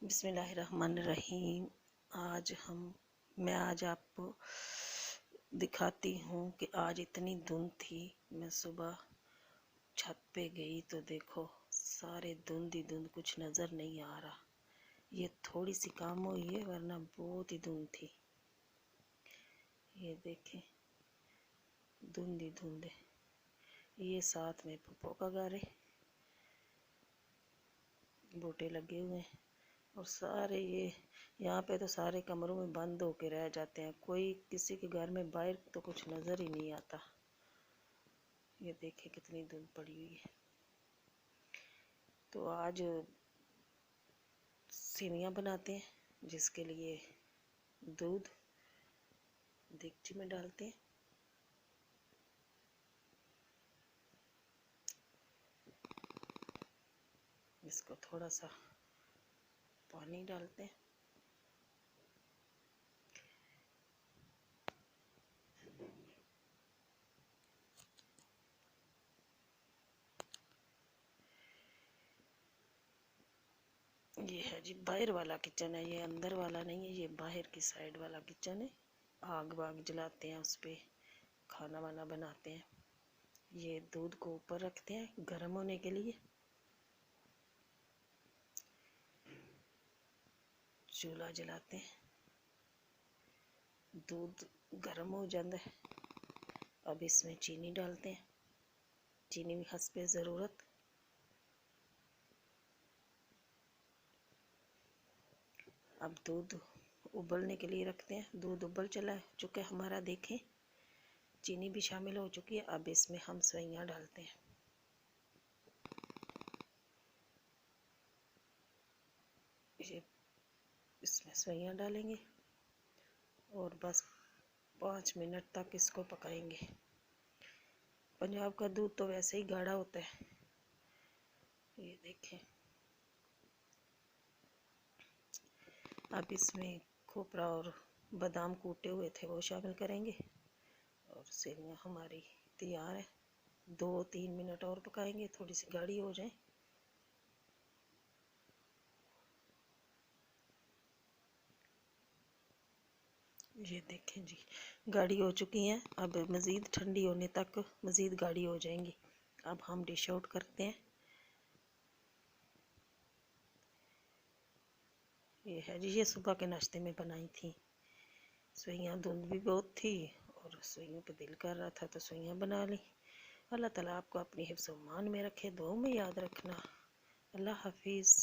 बिस्मिल्लाहिर्रहमानिर्रहीम। मैं आज आपको दिखाती हूँ कि आज इतनी धुंध थी। मैं सुबह छत पे गई तो देखो सारे धुंध ही धुंध, कुछ नज़र नहीं आ रहा। ये थोड़ी सी काम हुई है वरना बहुत ही धुंध थी। ये देखें धुंध ही धुंध है। ये साथ में पप्पो का घर है, बूटे लगे हुए हैं और सारे ये यहाँ पे तो सारे कमरों में बंद होके रह जाते हैं। कोई किसी के घर में बाहर तो कुछ नज़र ही नहीं आता। ये देखें कितनी धुंध पड़ी हुई है। तो आज सेवियां बनाते हैं, जिसके लिए दूध देगची में डालते हैं। इसको थोड़ा सा पानी डालते हैं। ये है जी बाहर वाला किचन है, ये अंदर वाला नहीं है, ये बाहर की साइड वाला किचन है। आग वाग जलाते हैं, उस पे खाना वाना बनाते हैं। ये दूध को ऊपर रखते हैं गर्म होने के लिए। चूल्हा जलाते हैं, दूध गर्म हो जाता है। अब इसमें चीनी डालते हैं, चीनी भी हस्बे ज़रूरत। अब दूध उबलने के लिए रखते हैं। दूध उबल चला चुका है हमारा, देखें चीनी भी शामिल हो चुकी है। अब इसमें हम सेवइयां डालते हैं। ये इसमें सेवइयां डालेंगे और बस 5 मिनट तक इसको पकाएंगे। पंजाब का दूध तो वैसे ही गाढ़ा होता है। ये देखें अब इसमें खोपरा और बादाम कूटे हुए थे वो शामिल करेंगे और सेवइयां हमारी तैयार है। 2-3 मिनट और पकाएंगे, थोड़ी सी गाढ़ी हो जाए। ये देखें जी गाढ़ी हो चुकी हैं। अब मज़ीद ठंडी होने तक मज़ीद गाढ़ी हो जाएंगी। अब हम डिश आउट करते हैं। ये है जी, ये सुबह के नाश्ते में बनाई थी सेवइयां। धुंध भी बहुत थी और सेवइयों पे दिल कर रहा था तो सेवइयां बना ली। अल्लाह ताला आपको अपनी हिफ्ज़-ओ-मान में रखे, दुआ में याद रखना। अल्लाह हाफिज़।